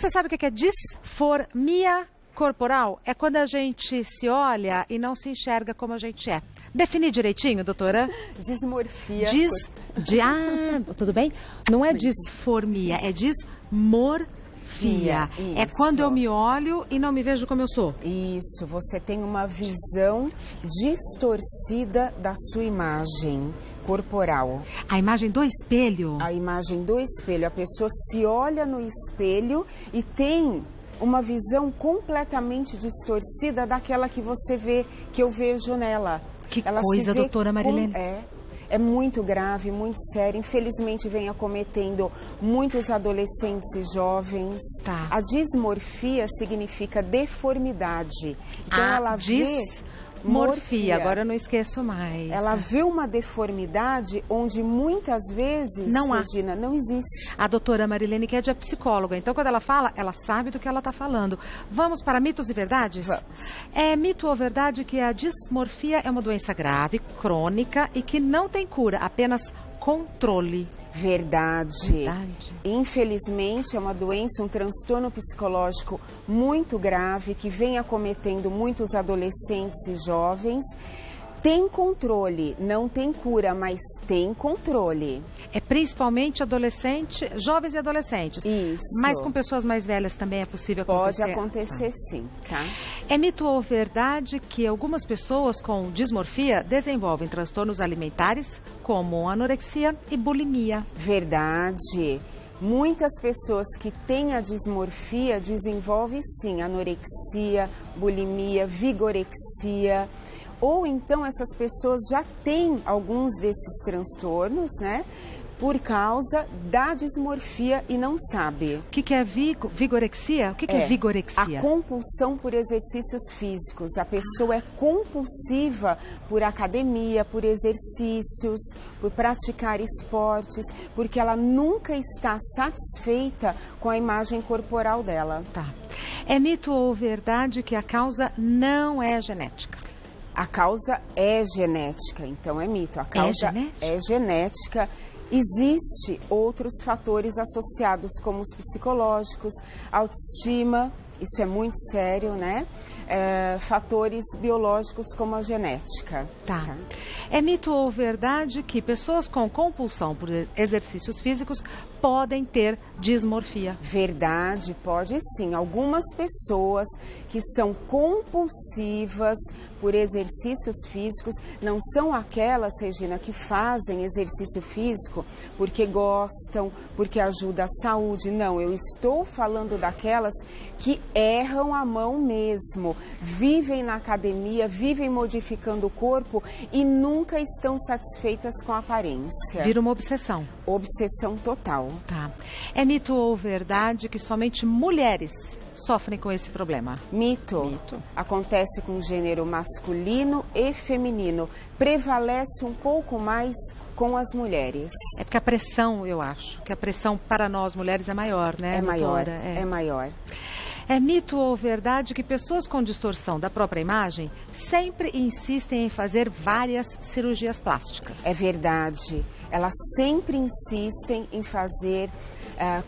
Você sabe o que é disformia corporal? É quando a gente se olha e não se enxerga como a gente é. Definir direitinho, doutora? Dismorfia. Tudo bem? Não é disformia, é dismorfia. É quando eu me olho e não me vejo como eu sou. Isso, você tem uma visão distorcida da sua imagem corporal. A imagem do espelho? A imagem do espelho. A pessoa se olha no espelho e tem uma visão completamente distorcida daquela que você vê, que eu vejo nela. Que coisa, doutora Marilene. É muito grave, muito sério. Infelizmente vem acometendo muitos adolescentes e jovens. Tá. A dismorfia significa deformidade. Então ela vê... Morfia, agora eu não esqueço mais. Ela vê uma deformidade onde muitas vezes, Regina, não existe. A doutora Marilene Ked é psicóloga, então quando ela fala, ela sabe do que ela está falando. Vamos para mitos e verdades? Vamos. É mito ou verdade que a dismorfia é uma doença grave, crônica e que não tem cura, apenas controle? Verdade. Infelizmente, é uma doença, um transtorno psicológico muito grave que vem acometendo muitos adolescentes e jovens. Tem controle, não tem cura, mas tem controle. É principalmente jovens e adolescentes. Isso. Mas com pessoas mais velhas também é possível acontecer? Pode acontecer sim, tá? É mito ou verdade que algumas pessoas com dismorfia desenvolvem transtornos alimentares, como anorexia e bulimia? Verdade. Muitas pessoas que têm a dismorfia desenvolvem sim anorexia, bulimia, vigorexia. Ou então essas pessoas já têm alguns desses transtornos, né? Por causa da dismorfia e não sabe. O que é vigorexia? O que é vigorexia? A compulsão por exercícios físicos. A pessoa é compulsiva por academia, por exercícios, por praticar esportes, porque ela nunca está satisfeita com a imagem corporal dela. Tá. É mito ou verdade que a causa não é genética? A causa é genética, então é mito. A causa é genética. Existem outros fatores associados, como os psicológicos, autoestima, isso é muito sério, né? Fatores biológicos como a genética. Tá. É mito ou verdade que pessoas com compulsão por exercícios físicos podem ter dismorfia? Verdade, pode sim. Algumas pessoas que são compulsivas por exercícios físicos não são aquelas, Regina, que fazem exercício físico porque gostam, porque ajuda a saúde. Não, eu estou falando daquelas que erram a mão mesmo, vivem na academia, vivem modificando o corpo e nunca estão satisfeitas com a aparência. Vira uma obsessão. Obsessão total. Tá. É mito ou verdade que somente mulheres sofrem com esse problema? Mito. Acontece com o gênero masculino e feminino. Prevalece um pouco mais com as mulheres. É porque a pressão, eu acho, que a pressão para nós mulheres é maior, né? É maior, é maior. É mito ou verdade que pessoas com distorção da própria imagem sempre insistem em fazer várias cirurgias plásticas? É verdade. Elas sempre insistem em fazer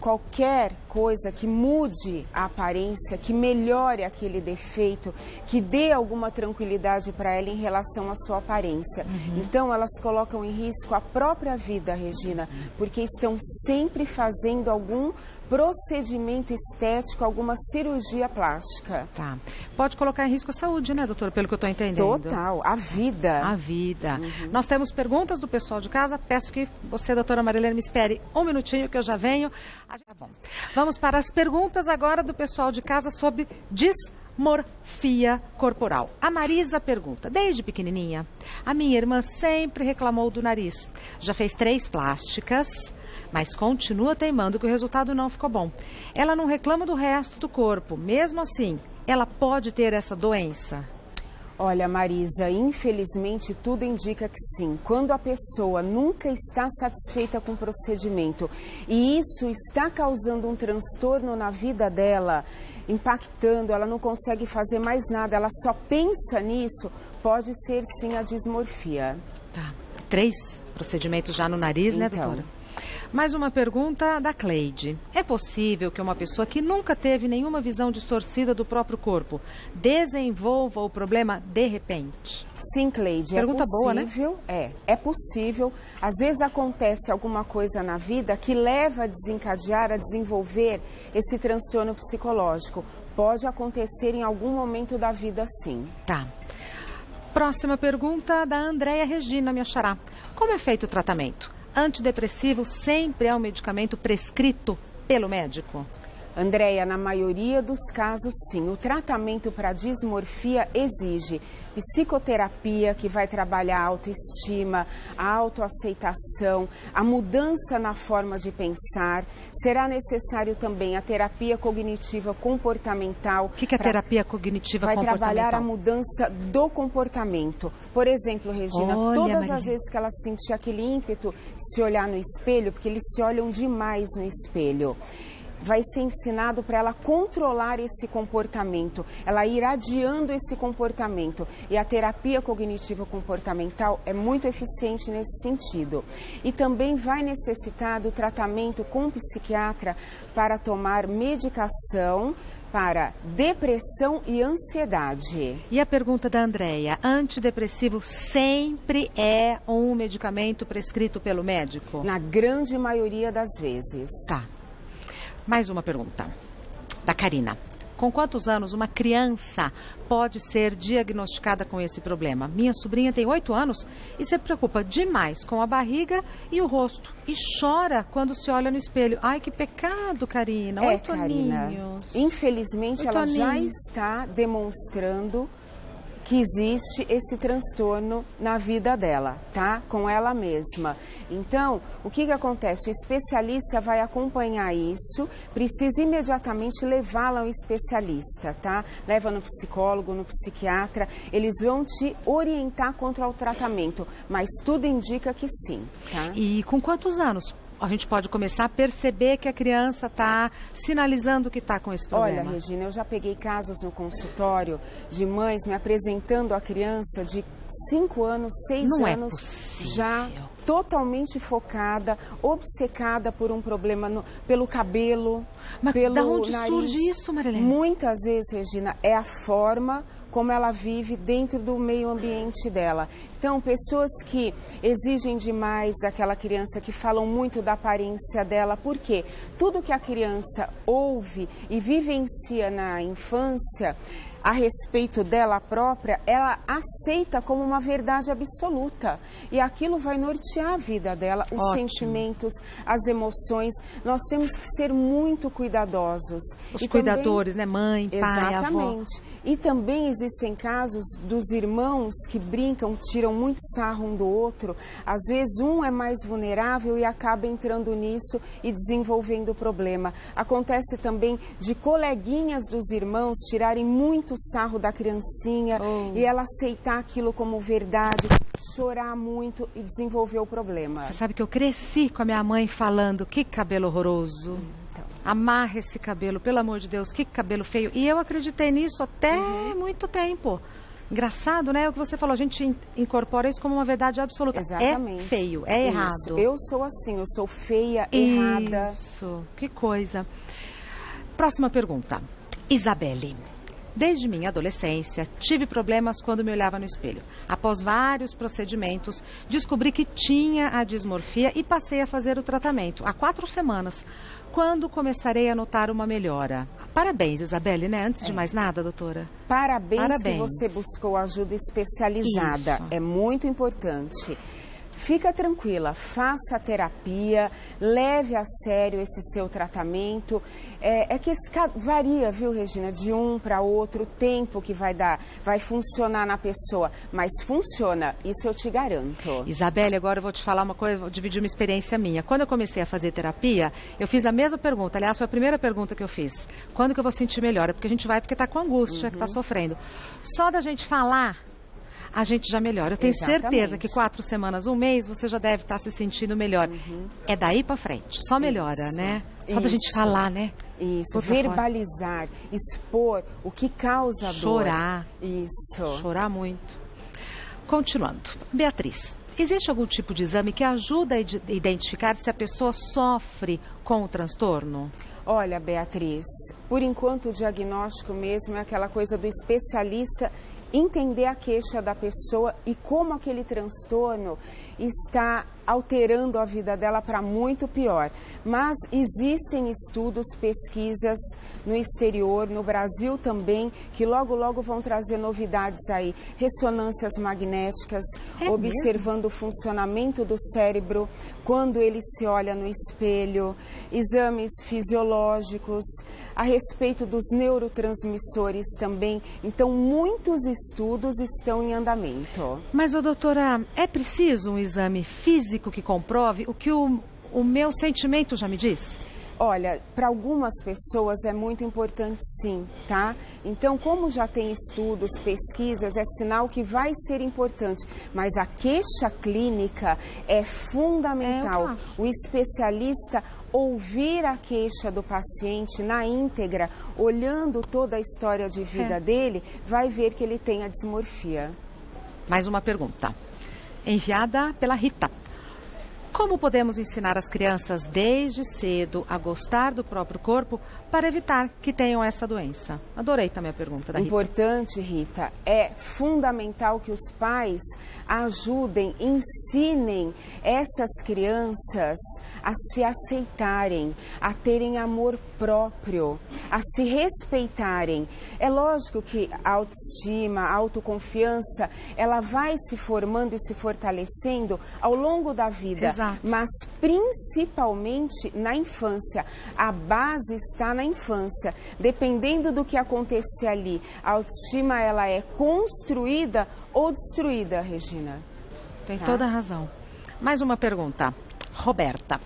qualquer coisa que mude a aparência, que melhore aquele defeito, que dê alguma tranquilidade para ela em relação à sua aparência. Então, elas colocam em risco a própria vida, Regina, porque estão sempre fazendo algum procedimento estético, alguma cirurgia plástica. Tá. Pode colocar em risco a saúde, né, doutora? Pelo que eu estou entendendo. Total. A vida. A vida. Nós temos perguntas do pessoal de casa. Peço que você, doutora Marilene, me espere um minutinho que eu já venho. Tá bom. Vamos para as perguntas agora do pessoal de casa sobre dismorfia corporal. A Marisa pergunta: desde pequenininha, a minha irmã sempre reclamou do nariz. Já fez 3 plásticas, mas continua teimando que o resultado não ficou bom. Ela não reclama do resto do corpo. Mesmo assim, ela pode ter essa doença? Olha, Marisa, infelizmente tudo indica que sim. Quando a pessoa nunca está satisfeita com o procedimento e isso está causando um transtorno na vida dela, impactando, ela não consegue fazer mais nada, ela só pensa nisso, pode ser sim a dismorfia. Tá. 3 procedimentos já no nariz, né, doutora? Mais uma pergunta da Cleide. É possível que uma pessoa que nunca teve nenhuma visão distorcida do próprio corpo desenvolva o problema de repente? Sim, Cleide, Pergunta boa, né? É possível. Às vezes acontece alguma coisa na vida que leva a desencadear, a desenvolver esse transtorno psicológico. Pode acontecer em algum momento da vida, sim. Tá. Próxima pergunta da Andréia Regina, minha xará. Como é feito o tratamento? Antidepressivo sempre é um medicamento prescrito pelo médico? Andréia, na maioria dos casos, sim. O tratamento para dismorfia exige psicoterapia, que vai trabalhar a autoestima, a autoaceitação, a mudança na forma de pensar. Será necessário também a terapia cognitiva comportamental. O que é terapia cognitiva comportamental? Vai trabalhar a mudança do comportamento. Por exemplo, Regina, todas as vezes que ela sentir aquele ímpeto de se olhar no espelho, porque eles se olham demais no espelho, vai ser ensinado para ela controlar esse comportamento, ela ir adiando esse comportamento. E a terapia cognitiva comportamental é muito eficiente nesse sentido. E também vai necessitar do tratamento com psiquiatra para tomar medicação para depressão e ansiedade. E a pergunta da Andréia, antidepressivo sempre é um medicamento prescrito pelo médico? Na grande maioria das vezes. Tá. Mais uma pergunta, da Karina. Com quantos anos uma criança pode ser diagnosticada com esse problema? Minha sobrinha tem 8 anos e se preocupa demais com a barriga e o rosto. E chora quando se olha no espelho. Ai, que pecado, Karina. 8 aninhos. Infelizmente, ela já está demonstrando que existe esse transtorno na vida dela, tá? Com ela mesma. Então, o que acontece? O especialista vai acompanhar isso, precisa imediatamente levá-la ao especialista, tá? Leva no psicólogo, no psiquiatra, eles vão te orientar contra o tratamento, mas tudo indica que sim, tá? E com quantos anos a gente pode começar a perceber que a criança está sinalizando que está com esse problema? Olha, Regina, eu já peguei casos no consultório de mães me apresentando a criança de 5 anos, 6 anos, já totalmente focada, obcecada por um problema pelo cabelo, Mas pelo da onde nariz. surge isso, Marilene? Muitas vezes, Regina, é a forma como ela vive dentro do meio ambiente dela. Então, pessoas que exigem demais daquela criança, que falam muito da aparência dela, por quê? Tudo que a criança ouve e vivencia na infância a respeito dela própria, ela aceita como uma verdade absoluta. E aquilo vai nortear a vida dela, os sentimentos, as emoções. Nós temos que ser muito cuidadosos. Os cuidadores, né? Mãe, pai, exatamente. avó. E também existem casos dos irmãos que brincam, tiram muito sarro um do outro. Às vezes um é mais vulnerável e acaba entrando nisso e desenvolvendo o problema. Acontece também de coleguinhas dos irmãos tirarem muito sarro da criancinha e ela aceitar aquilo como verdade, chorar muito e desenvolver o problema. Você sabe que eu cresci com a minha mãe falando, que cabelo horroroso. Amarra esse cabelo, pelo amor de Deus, que cabelo feio. E eu acreditei nisso até muito tempo. Engraçado, né? O que você falou, a gente incorpora isso como uma verdade absoluta. Exatamente. É feio, é errado. Eu sou assim, eu sou feia, errada. Isso, que coisa. Próxima pergunta. Isabelle. Desde minha adolescência, tive problemas quando me olhava no espelho. Após vários procedimentos, descobri que tinha a dismorfia e passei a fazer o tratamento há 4 semanas. Quando começarei a notar uma melhora? Parabéns, Isabelle, né? Antes de mais nada, doutora. Parabéns que você buscou ajuda especializada. Isso. É muito importante. Fica tranquila, faça a terapia, leve a sério esse seu tratamento. É que varia, viu, Regina, de um para outro, o tempo que vai dar, vai funcionar na pessoa, mas funciona, isso eu te garanto. Isabelle, agora eu vou te falar uma coisa, vou dividir uma experiência minha. Quando eu comecei a fazer terapia, eu fiz a mesma pergunta, aliás, foi a primeira pergunta que eu fiz. Quando que eu vou sentir melhor? É porque a gente vai porque está com angústia, que está sofrendo. Só da gente falar, a gente já melhora. Eu tenho certeza que 4 semanas, 1 mês, você já deve estar se sentindo melhor. É daí pra frente, só melhora, né? Só da gente falar, né? Isso, verbalizar, expor o que causa dor. Chorar. Isso. Chorar muito. Continuando. Beatriz, existe algum tipo de exame que ajuda a identificar se a pessoa sofre com o transtorno? Olha, Beatriz, por enquanto o diagnóstico mesmo é aquela coisa do especialista entender a queixa da pessoa e como aquele transtorno está alterando a vida dela para muito pior. Mas existem estudos, pesquisas no exterior, no Brasil também, que logo, logo vão trazer novidades aí. Ressonâncias magnéticas, observando o funcionamento do cérebro quando ele se olha no espelho, exames fisiológicos, a respeito dos neurotransmissores também. Então, muitos estudos estão em andamento. Mas, doutora, é preciso um exame físico que comprove o que o meu sentimento já me diz? Olha, para algumas pessoas é muito importante sim, tá? Então, como já tem estudos, pesquisas, é sinal que vai ser importante. Mas a queixa clínica é fundamental. O especialista ouvir a queixa do paciente na íntegra, olhando toda a história de vida dele, vai ver que ele tem a dismorfia. Mais uma pergunta, enviada pela Rita. Como podemos ensinar as crianças desde cedo a gostar do próprio corpo para evitar que tenham essa doença? Adorei também a pergunta da Rita. Importante, Rita, é fundamental que os pais ajudem, ensinem essas crianças a se aceitarem, a terem amor próprio, a se respeitarem. É lógico que a autoestima, a autoconfiança, ela vai se formando e se fortalecendo ao longo da vida. Exato. Mas principalmente na infância. A base está na infância. Dependendo do que acontecer ali, a autoestima ela é construída ou destruída, Regina. Tem toda a razão. Mais uma pergunta. Roberta.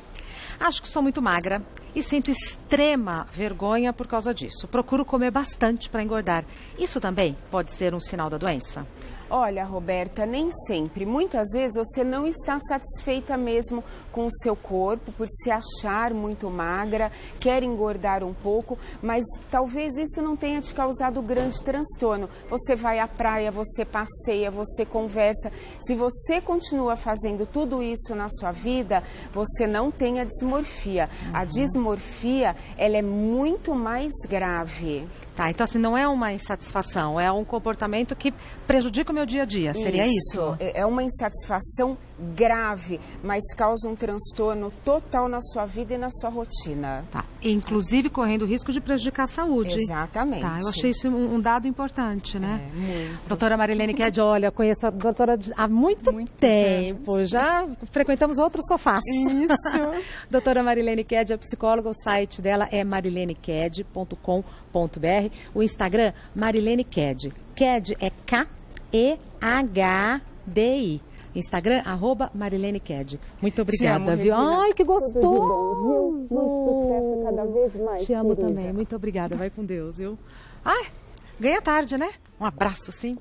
Acho que sou muito magra e sinto extrema vergonha por causa disso. Procuro comer bastante para engordar. Isso também pode ser um sinal da doença? Olha, Roberta, nem sempre. Muitas vezes você não está satisfeita mesmo com o seu corpo, por se achar muito magra, quer engordar um pouco, mas talvez isso não tenha te causado grande transtorno. Você vai à praia, você passeia, você conversa. Se você continua fazendo tudo isso na sua vida, você não tem a dismorfia. A dismorfia, ela é muito mais grave. Tá, então assim, não é uma insatisfação, é um comportamento que prejudica o meu dia a dia, seria isso? É uma insatisfação grave, mas causa um transtorno total na sua vida e na sua rotina. Tá, inclusive correndo o risco de prejudicar a saúde. Exatamente. Tá, eu achei isso um dado importante, né? Muito. Doutora Marilene Ked, olha, conheço a doutora há muito tempo, já frequentamos outros sofás. Isso. Doutora Marilene Ked é psicóloga, o site dela é marileneked.com.br, o Instagram Marilene Ked. Ked é K-E-H-D-I. Instagram, @Marilene Ked. Muito obrigada, amo, viu? Regina. Ai, que gostoso! Muito sucesso cada vez mais. Te amo querida. também. Muito obrigada. Vai com Deus, viu? Ai, ganha tarde, né? Um abraço, sim.